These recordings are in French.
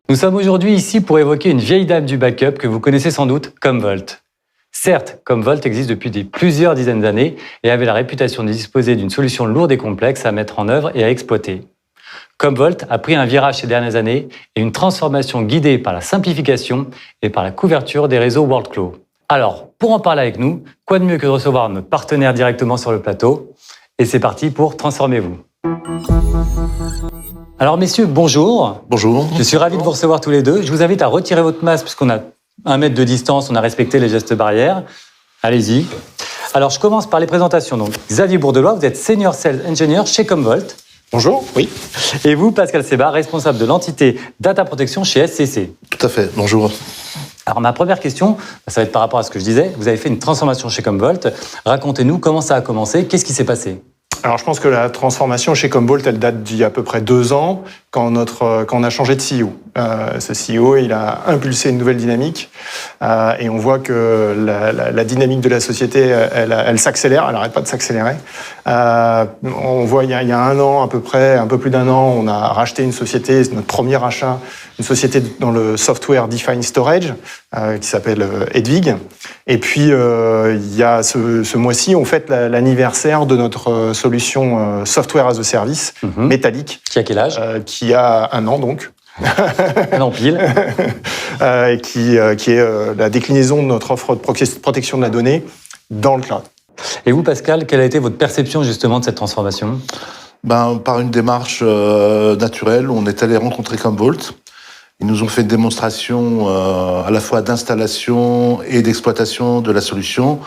Nous sommes aujourd'hui ici pour évoquer une vieille dame du backup que vous connaissez sans doute, Commvault. Certes, Commvault existe depuis plusieurs dizaines d'années et avait la réputation de disposer d'une solution lourde et complexe à mettre en œuvre et à exploiter. Commvault a pris un virage ces dernières années et une transformation guidée par la simplification et par la couverture des réseaux WorldCloud. Alors, pour en parler avec nous, quoi de mieux que de recevoir notre partenaire directement sur le plateau? Et c'est parti pour Transformez-vous. Alors messieurs, bonjour. Bonjour. Je suis ravi de vous recevoir tous les deux. Je vous invite à retirer votre masque puisqu'on a 1 mètre de distance, on a respecté les gestes barrières. Allez-y. Alors je commence par les présentations. Donc Xavier Bourdelois, vous êtes Senior Sales Engineer chez Commvault. Bonjour, oui. Et vous, Pascal Sébat, responsable de l'entité Data Protection chez SCC. Tout à fait, bonjour. Alors ma première question, ça va être par rapport à ce que je disais. Vous avez fait une transformation chez Commvault. Racontez-nous comment ça a commencé, qu'est-ce qui s'est passé? Alors je pense que la transformation chez Commvault, elle date d'il y a à peu près 2 ans, quand on a changé de CEO. Ce CEO, il a impulsé une nouvelle dynamique et on voit que la dynamique de la société, elle s'accélère, elle n'arrête pas de s'accélérer. On voit il y a 1 an à peu près, un peu plus d'1 an, on a racheté une société, notre premier achat, une société dans le software Defined Storage qui s'appelle Hedvig. Et puis il y a ce mois-ci, on fête l'anniversaire de notre solution Software as a Service, métallique. Qui a quel âge? Qui a 1 an donc. 1 an pile. Qui est la déclinaison de notre offre de protection de la donnée dans le cloud. Et vous, Pascal, quelle a été votre perception justement de cette transformation? Par une démarche naturelle, on est allé rencontrer Commvault. Ils nous ont fait une démonstration à la fois d'installation et d'exploitation de la solution.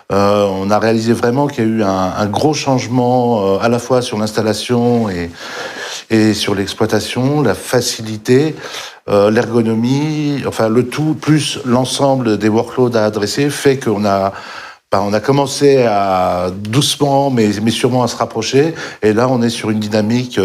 On a réalisé vraiment qu'il y a eu un gros changement à la fois sur l'installation et sur l'exploitation, la facilité, l'ergonomie, enfin le tout, plus l'ensemble des workloads à adresser, fait qu'on a commencé à doucement, mais sûrement à se rapprocher. Et là, on est sur une dynamique,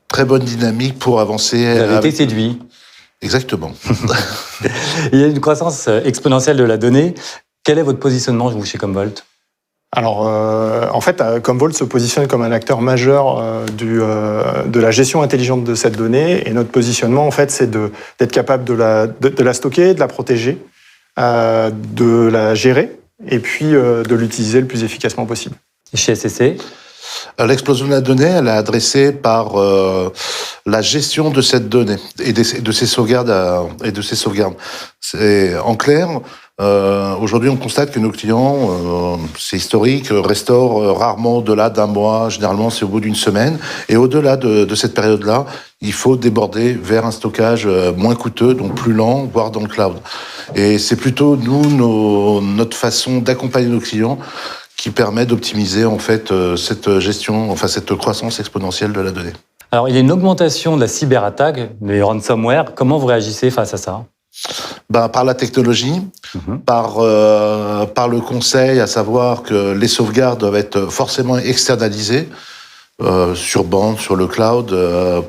très bonne dynamique pour avancer. Vous avez été séduit. Exactement. Il y a une croissance exponentielle de la donnée. Quel est votre positionnement, vous, chez Commvault? Alors, en fait, Commvault se positionne comme un acteur majeur de la gestion intelligente de cette donnée. Et notre positionnement, en fait, c'est d'être capable de la stocker, de la protéger, de la gérer, et puis de l'utiliser le plus efficacement possible. Et chez SCC? L'explosion de la donnée, elle est adressée par la gestion de cette donnée et de ses sauvegardes En clair, aujourd'hui, on constate que nos clients, c'est historique, restaurent rarement au-delà d'1 mois. Généralement, c'est au bout d'1 semaine. Et au-delà de cette période-là, il faut déborder vers un stockage moins coûteux, donc plus lent, voire dans le cloud. Et c'est plutôt notre façon d'accompagner nos clients qui permet d'optimiser en fait cette gestion, enfin cette croissance exponentielle de la donnée. Alors, il y a une augmentation de la cyberattaque, les ransomware. Comment vous réagissez face à ça? Par la technologie, par le conseil, à savoir que les sauvegardes doivent être forcément externalisées, sur bande, sur le cloud,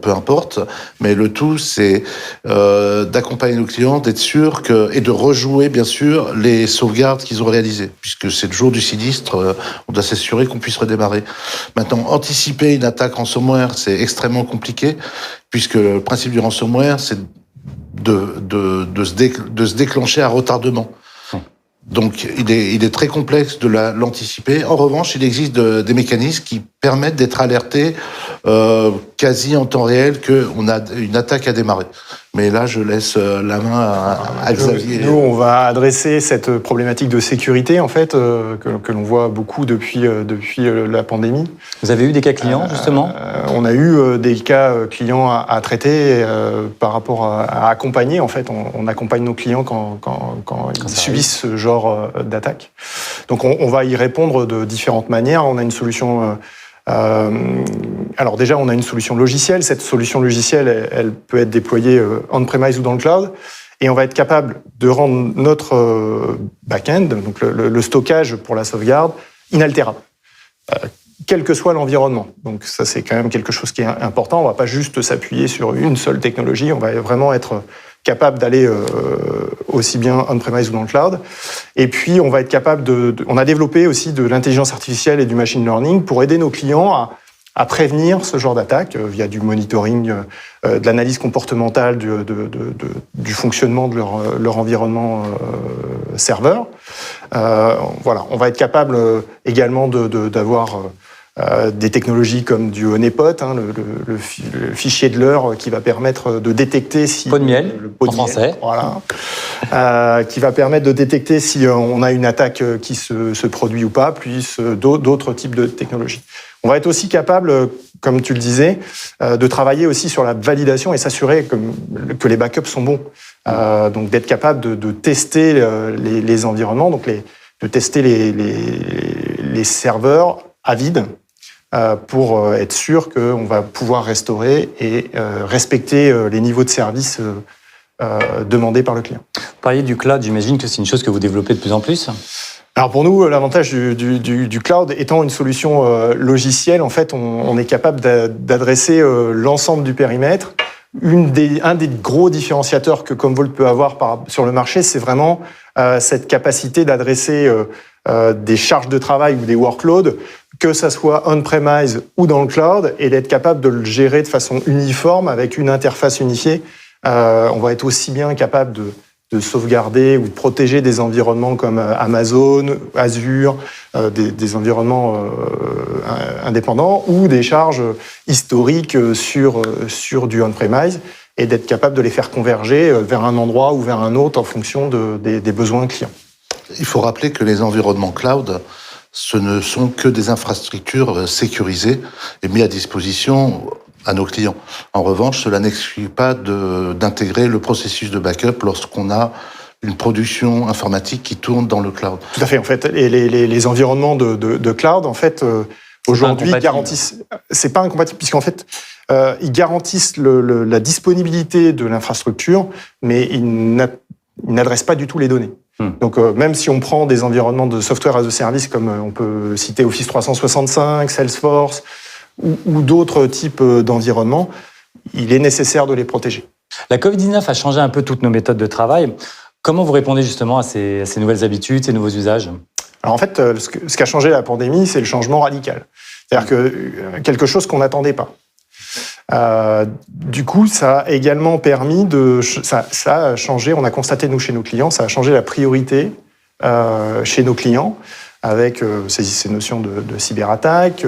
peu importe. Mais le tout, c'est d'accompagner nos clients, d'être sûr et de rejouer, bien sûr, les sauvegardes qu'ils ont réalisées. Puisque c'est le jour du sinistre, on doit s'assurer qu'on puisse redémarrer. Maintenant, anticiper une attaque ransomware, c'est extrêmement compliqué, puisque le principe du ransomware, c'est de se déclencher à retardement. Donc, il est très complexe de l'anticiper. En revanche, il existe des mécanismes qui permettent d'être alertés quasi en temps réel qu'on a une attaque à démarrer. Mais là, je laisse la main à Xavier. Nous, on va adresser cette problématique de sécurité, en fait, que l'on voit beaucoup depuis la pandémie. Vous avez eu des cas clients, justement? On a eu des cas clients à traiter par rapport à accompagner. En fait, on accompagne nos clients quand ils subissent ce genre d'attaque. Donc, on va y répondre de différentes manières. On a une solution... alors déjà, on a une solution logicielle. Cette solution logicielle, elle peut être déployée on-premise ou dans le cloud. Et on va être capable de rendre notre back-end, donc le stockage pour la sauvegarde, inaltérable, quel que soit l'environnement. Donc ça, c'est quand même quelque chose qui est important. On ne va pas juste s'appuyer sur une seule technologie. On va vraiment être capable d'aller aussi bien on-premise ou dans le cloud. Et puis, on va être capable on a développé aussi de l'intelligence artificielle et du machine learning pour aider nos clients à prévenir ce genre d'attaque via du monitoring, de l'analyse comportementale du fonctionnement de leur environnement serveur. Voilà, on va être capable également d'avoir des technologies comme du honeypot, le fichier de l'heure qui va permettre de détecter si... Pot de miel, en français. Voilà. Qui va permettre de détecter si on a une attaque qui se produit ou pas, plus d'autres types de technologies. On va être aussi capable, comme tu le disais, de travailler aussi sur la validation et s'assurer que les backups sont bons. Donc d'être capable de tester les environnements, donc de tester les serveurs à vide pour être sûr qu'on va pouvoir restaurer et respecter les niveaux de service demandés par le client. Vous parliez du cloud, j'imagine que c'est une chose que vous développez de plus en plus. Alors pour nous, l'avantage du cloud étant une solution logicielle, en fait, on est capable d'adresser l'ensemble du périmètre. Un des gros différenciateurs que Commvault peut avoir sur le marché, c'est vraiment cette capacité d'adresser des charges de travail ou des workloads, que ça soit on-premise ou dans le cloud, et d'être capable de le gérer de façon uniforme avec une interface unifiée. On va être aussi bien capable de sauvegarder ou de protéger des environnements comme Amazon, Azure, des environnements indépendants ou des charges historiques sur du on-premise et d'être capable de les faire converger vers un endroit ou vers un autre en fonction des besoins clients. Il faut rappeler que les environnements cloud, ce ne sont que des infrastructures sécurisées et mises à disposition à nos clients. En revanche, cela n'exclut pas d'intégrer le processus de backup lorsqu'on a une production informatique qui tourne dans le cloud. Tout à fait. En fait, les environnements de cloud, en fait, aujourd'hui garantissent. C'est pas incompatible puisqu'en fait, ils garantissent la disponibilité de l'infrastructure, mais ils n'adressent pas du tout les données. Donc, même si on prend des environnements de software as a service, comme on peut citer Office 365, Salesforce, ou d'autres types d'environnements, il est nécessaire de les protéger. La Covid-19 a changé un peu toutes nos méthodes de travail. Comment vous répondez justement à ces nouvelles habitudes, ces nouveaux usages ? Alors en fait, ce qu'a changé la pandémie, c'est le changement radical. C'est-à-dire que quelque chose qu'on n'attendait pas. Du coup, ça a également permis ça a changé, on a constaté nous chez nos clients, ça a changé la priorité chez nos clients, avec ces notions de cyberattaque,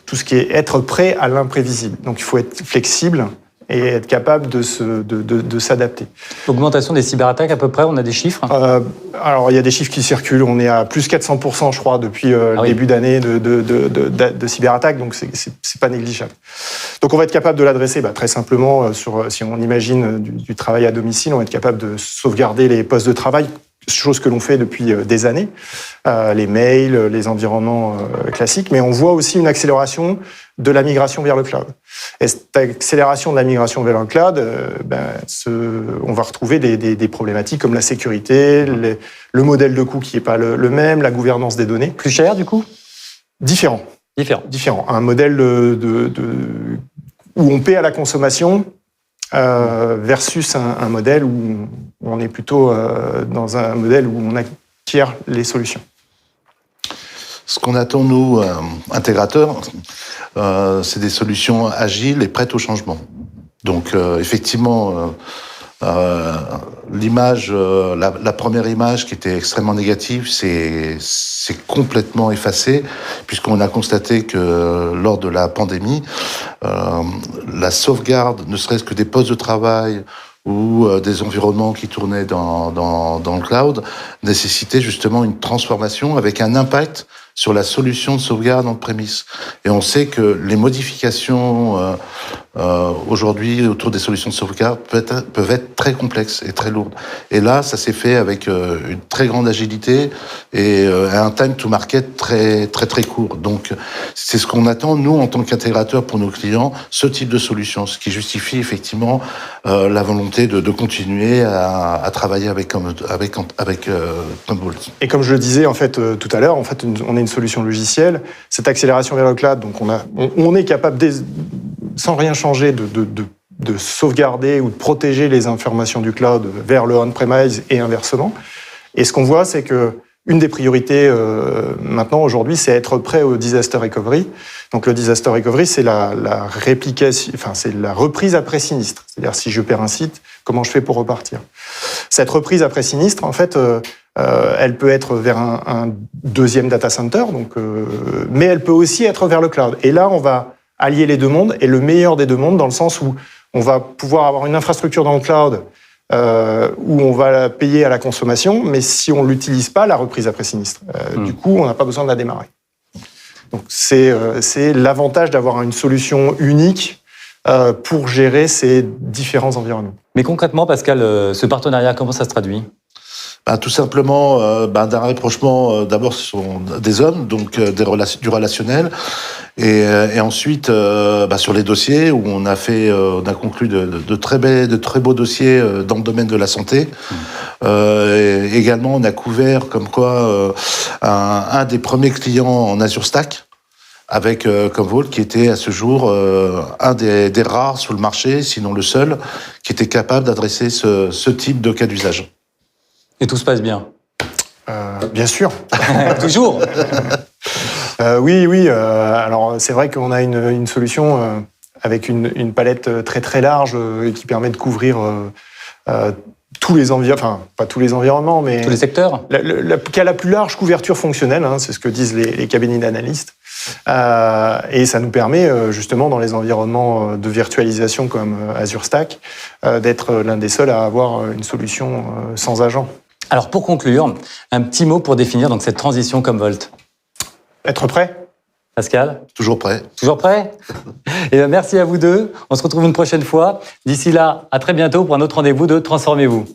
tout ce qui est être prêt à l'imprévisible. Donc il faut être flexible et être capable de s'adapter. Augmentation des cyberattaques à peu près, on a des chiffres ? Alors il y a des chiffres qui circulent, on est à plus 400% je crois depuis le début d'année de cyberattaques, donc c'est pas négligeable. Donc on va être capable de l'adresser très simplement, si on imagine du travail à domicile, on va être capable de sauvegarder les postes de travail, chose que l'on fait depuis des années, les mails, les environnements classiques, mais on voit aussi une accélération de la migration vers le cloud. Et cette accélération de la migration vers le cloud, on va retrouver des problématiques comme la sécurité, le modèle de coût qui n'est pas le même, la gouvernance des données. Plus cher du coup ? Différent. Un modèle où on paie à la consommation versus un modèle où on est plutôt dans un modèle où on acquiert les solutions. Ce qu'on attend, nous, intégrateurs, c'est des solutions agiles et prêtes au changement. Donc, effectivement, l'image, la première image qui était extrêmement négative, c'est complètement effacé, puisqu'on a constaté que lors de la pandémie, la sauvegarde, ne serait-ce que des postes de travail ou des environnements qui tournaient dans le cloud, nécessitait justement une transformation avec un impact sur la solution de sauvegarde on-premise. Et on sait que les modifications aujourd'hui autour des solutions de sauvegarde peuvent être très complexes et très lourdes. Et là, ça s'est fait avec une très grande agilité et un time to market très très très court. Donc, c'est ce qu'on attend nous en tant qu'intégrateur pour nos clients, ce type de solution, ce qui justifie effectivement la volonté de continuer à travailler avec Commvault. Et comme je le disais en fait tout à l'heure, en fait, on est une solution logicielle. Cette accélération vers le cloud, donc on est capable sans rien changer de sauvegarder ou de protéger les informations du cloud vers le on-premise et inversement. Et ce qu'on voit, c'est que une des priorités maintenant, aujourd'hui, c'est être prêt au disaster recovery. Donc le disaster recovery, c'est la réplication, enfin c'est la reprise après sinistre. C'est-à-dire si je perds un site, comment je fais pour repartir? Cette reprise après sinistre, en fait, elle peut être vers un deuxième data center, mais elle peut aussi être vers le cloud. Et là, on va allier les deux mondes, et le meilleur des deux mondes, dans le sens où on va pouvoir avoir une infrastructure dans le cloud où on va la payer à la consommation, mais si on l'utilise pas, la reprise après sinistre. Du coup, on n'a pas besoin de la démarrer. Donc c'est l'avantage d'avoir une solution unique pour gérer ces différents environnements. Mais concrètement, Pascal, ce partenariat, comment ça se traduit? Tout simplement d'un rapprochement. D'abord, ce sont des hommes, donc du relationnel, et ensuite sur les dossiers où on a conclu de très beaux dossiers dans le domaine de la santé. Également, on a couvert comme quoi un des premiers clients en Azure Stack avec Commvault, qui était à ce jour un des rares sur le marché, sinon le seul, qui était capable d'adresser ce type de cas d'usage. Et tout se passe bien? Bien sûr. Toujours. Oui. Alors, c'est vrai qu'on a une solution avec une palette très très large qui permet de couvrir tous les environnements, enfin, pas tous les environnements, mais... Tous les secteurs? Qui a la plus large couverture fonctionnelle, c'est ce que disent les cabinets d'analystes. Et ça nous permet, justement, dans les environnements de virtualisation comme Azure Stack, d'être l'un des seuls à avoir une solution sans agent. Alors, pour conclure, un petit mot pour définir donc cette transition Commvault. Être prêt? Pascal? Toujours prêt. Toujours prêt? Et bien, merci à vous deux. On se retrouve une prochaine fois. D'ici là, à très bientôt pour un autre rendez-vous de Transformez-vous.